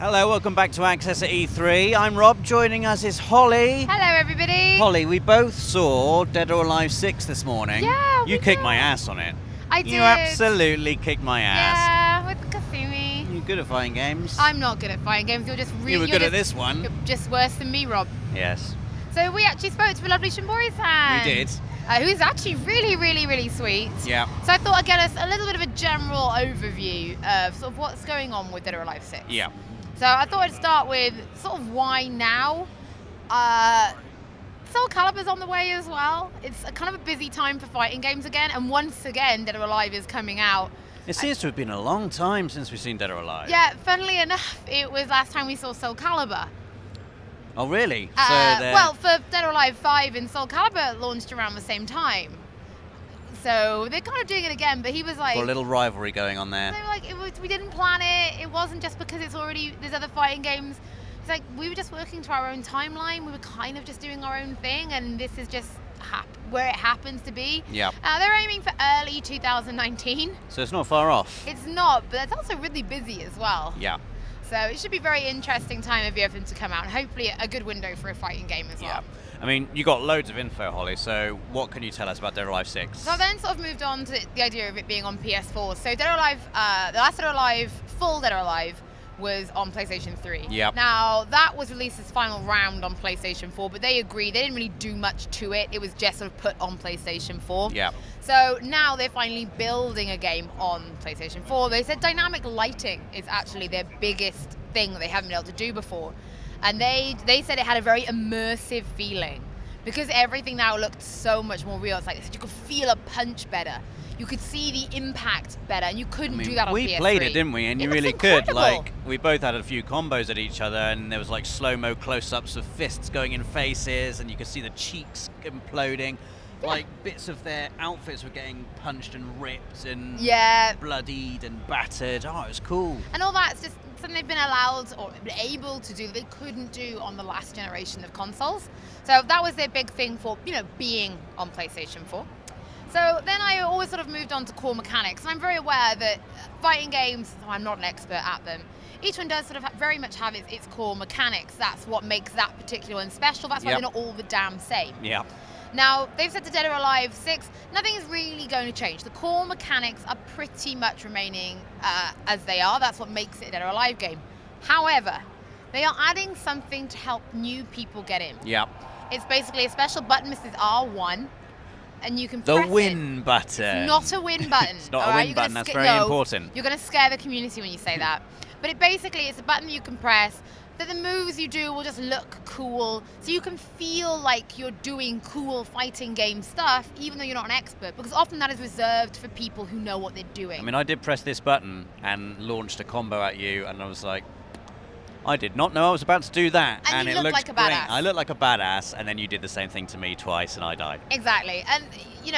Hello, welcome back to Access at E3. I'm Rob, joining us is Holly. Hello, everybody. Holly, we both saw Dead or Alive 6 this morning. Yeah, You kicked my ass on it. I did. You absolutely kicked my ass. Yeah, with Kasumi. You're good at fighting games. I'm not good at fighting games. You're just really. You were good at this one. You're just worse than me, Rob. Yes. So we actually spoke to the lovely Shimbori-san. We did. Who's actually really sweet. Yeah. So I thought I'd get us a little bit of a general overview of sort of what's going on with Dead or Alive 6. Yeah. So I thought I'd start with sort of why now. Soul Calibur's on the way as well. It's a kind of a busy time for fighting games again, and once again Dead or Alive is coming out. It seems to have been a long time since we've seen Dead or Alive. Yeah, funnily enough, it was last time we saw Soul Calibur. Oh, really? Well, for Dead or Alive 5 and Soul Calibur launched around the same time. So they're kind of doing it again, but he was like... Got a little rivalry going on there. They were like, we didn't plan it. It wasn't just because there's other fighting games. It's like, we were just working to our own timeline. We were kind of just doing our own thing, and this is just where it happens to be. Yeah. They're aiming for early 2019. So it's not far off. It's not, but it's also really busy as well. Yeah. So it should be a very interesting time of year for them to come out, and hopefully a good window for a fighting game as well. Yeah. I mean, you got loads of info, Holly, so what can you tell us about Dead or Alive 6? So I then sort of moved on to the idea of it being on PS4. So Dead or Alive, the last Dead or Alive, full Dead or Alive, was on PlayStation 3. Yep. Now, that was released as final round on PlayStation 4, but they agreed. They didn't really do much to it. It was just sort of put on PlayStation 4. Yeah. So now they're finally building a game on PlayStation 4. They said dynamic lighting is actually their biggest thing that they haven't been able to do before. And they said it had a very immersive feeling because everything now looked so much more real. It's like you could feel a punch better. You could see the impact better, and you couldn't do that on PS3. We played it, didn't we? And you really incredible. could. Like, we both had a few combos at each other, and there was like slow-mo close-ups of fists going in faces, and you could see the cheeks imploding. Yeah. Like, bits of their outfits were getting punched and ripped and bloodied and battered. Oh, it was cool. And all that's just something they've been allowed or able to do that they couldn't do on the last generation of consoles. So that was their big thing for, being on PlayStation 4. So then I always sort of moved on to core mechanics, and I'm very aware that fighting games, I'm not an expert at them, each one does sort of very much have its core mechanics. That's what makes that particular one special. That's why they're not all the damn same. Yeah. Now, they've said to Dead or Alive 6, nothing is really going to change. The core mechanics are pretty much remaining as they are. That's what makes it a Dead or Alive game. However, they are adding something to help new people get in. Yeah. It's basically a special button, Mrs. R1, and you can the press win it. button. It's not a win button. It's not a win button, that's very important. You're going to scare the community when you say that. But it's a button you can press, that the moves you do will just look cool, so you can feel like you're doing cool fighting game stuff, even though you're not an expert, because often that is reserved for people who know what they're doing. I mean, I did press this button and launched a combo at you, and I was like, I did not know I was about to do that. And it you looked looked like a great. badass. I looked like a badass, and then you did the same thing to me twice, and I died. Exactly. And,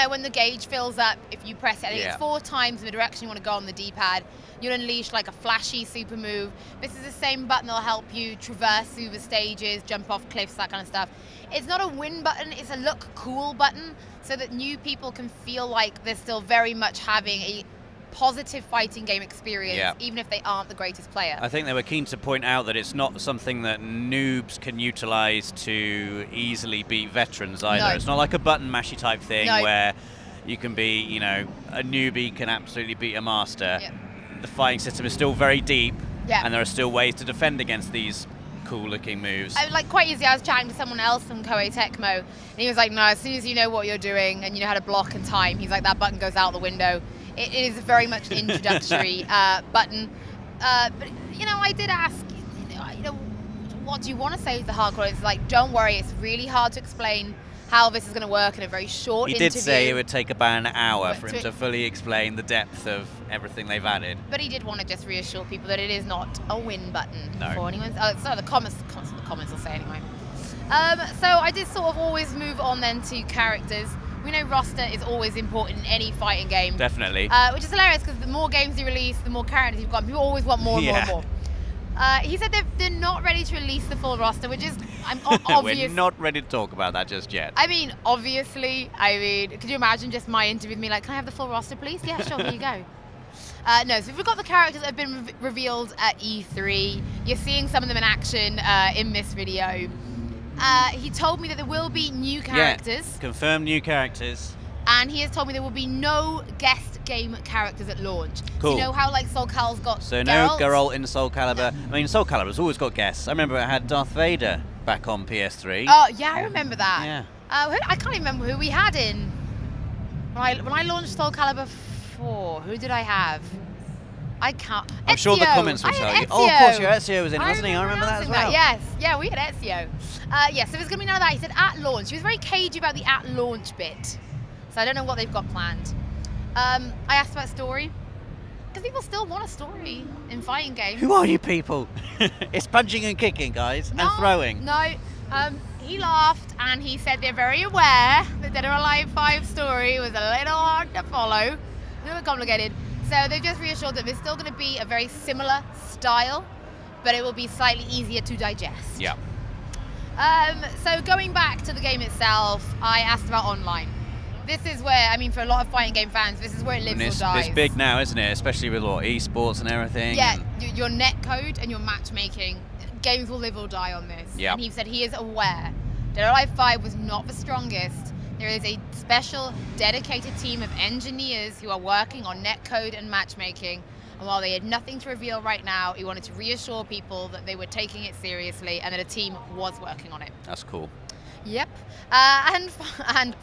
when the gauge fills up, if you press it, I think it's 4 times in the direction you want to go on the D-pad, you'll unleash like a flashy super move. This is the same button that'll help you traverse through the stages, jump off cliffs, that kind of stuff. It's not a win button, it's a look cool button, so that new people can feel like they're still very much having a positive fighting game experience, even if they aren't the greatest player. I think they were keen to point out that it's not something that noobs can utilize to easily beat veterans either. No. It's not like a button mashy type thing No. where you can be, a newbie can absolutely beat a master. Yeah. The fighting system is still very deep, and there are still ways to defend against these cool-looking moves. Quite easy. I was chatting to someone else from Koei Tecmo, and he was like, no, as soon as you know what you're doing and you know how to block and time, he's like, that button goes out the window. It is very much an introductory button. But, I did ask, what do you want to say to the hardcore? It's like, don't worry, it's really hard to explain how this is going to work in a very short interview. He did say it would take about an hour for him to fully explain the depth of everything they've added. But he did want to just reassure people that it is not a win button for anyone. So the comments will say anyway. So I did sort of always move on then to characters. We know roster is always important in any fighting game. Definitely. Which is hilarious because the more games you release, the more characters you've got. People always want more and more and more. He said they're not ready to release the full roster, which is obvious. We're not ready to talk about that just yet. I mean, obviously, could you imagine just my interview with me like, can I have the full roster, please? Yeah, sure, here you go. No, so we've got the characters that have been revealed at E3. You're seeing some of them in action in this video. He told me that there will be new characters. Yeah, confirmed new characters. And he has told me there will be no guest game characters at launch. Cool. So you know how like Soul Calibur's got So Geralt? no Geralt in Soul Calibur. I mean, Soul Calibur's always got guests. I remember it had Darth Vader back on PS3. Oh, yeah, I remember that. Yeah. I can't even remember who we had in. When I launched Soul Calibur 4, who did I have? I can't. I'm sure the comments will tell you. Oh, of course, your Ezio was in it, wasn't he? I remember that as well. Yes, yeah, we had Ezio. Yeah, so there's going to be none of that. He said at launch. He was very cagey about the at launch bit. So I don't know what they've got planned. I asked about story. Because people still want a story in fighting games. Who are you people? It's punching and kicking, guys, and throwing. No, he laughed and he said they're very aware that Dead or Alive 5 story was a little hard to follow, a little complicated. So they've just reassured that there's still going to be a very similar style, but it will be slightly easier to digest. Yeah. So going back to the game itself, I asked about online. This is where, I mean, for a lot of fighting game fans, this is where it lives or dies. It's big now, isn't it? Especially with esports and everything. Yeah, your netcode and your matchmaking, games will live or die on this. Yep. And he said he is aware. Dead or Alive 5 was not the strongest. There is a special, dedicated team of engineers who are working on netcode and matchmaking. And while they had nothing to reveal right now, he wanted to reassure people that they were taking it seriously and that a team was working on it. That's cool. Yep. And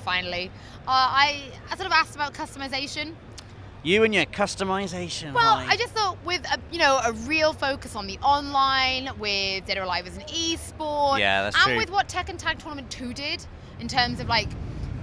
finally, I sort of asked about customization. You and your customization. Well, Hollie. I just thought with a real focus on the online, with Dead or Alive as an esport, Yeah, that's and true. with what Tekken Tag Tournament 2 did in terms of like,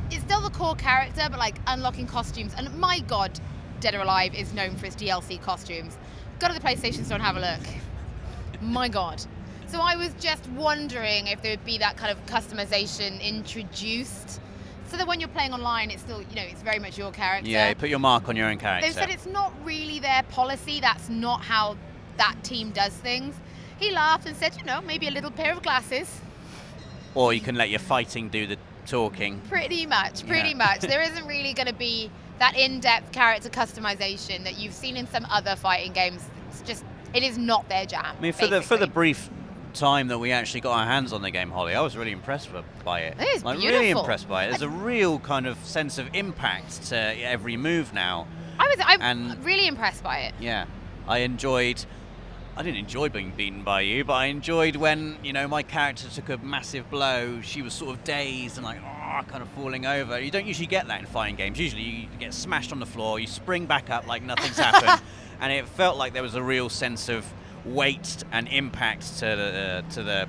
it's still the core character, but like unlocking costumes. And my God, Dead or Alive is known for its DLC costumes. Go to the PlayStation store and have a look. My God. So I was just wondering if there would be that kind of customization introduced, so that when you're playing online, it's still, it's very much your character. Yeah, you put your mark on your own character. They said it's not really their policy. That's not how that team does things. He laughed and said, maybe a little pair of glasses. Or you can let your fighting do the talking. Pretty much. There isn't really going to be that in-depth character customization that you've seen in some other fighting games. It is not their jam. I mean, for the brief time that we actually got our hands on the game, Hollie, I was really impressed by it. It is beautiful. Really impressed by it. There's a real kind of sense of impact to every move now. I'm really impressed by it. Yeah, I didn't enjoy being beaten by you, but I enjoyed when, my character took a massive blow, she was sort of dazed and like, kind of falling over. You don't usually get that in fighting games. Usually you get smashed on the floor, you spring back up like nothing's happened, and it felt like there was a real sense of weight and impact to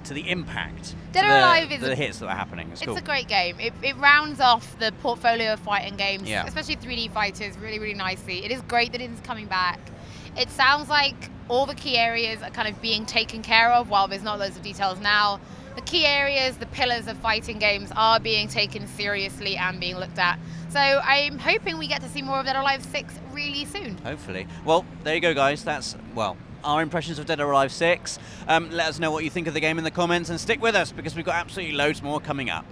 the impact. Dead or Alive is the hits that are happening. It's cool. a great game. It rounds off the portfolio of fighting games, Yeah. especially 3D fighters, really, really nicely. It is great that it is coming back. It sounds like all the key areas are kind of being taken care of, while there's not loads of details now. The key areas, the pillars of fighting games are being taken seriously and being looked at. So I'm hoping we get to see more of Dead or Alive 6 really soon. Hopefully. Well, there you go, guys. That's, our impressions of Dead or Alive 6. Let us know what you think of the game in the comments and stick with us because we've got absolutely loads more coming up.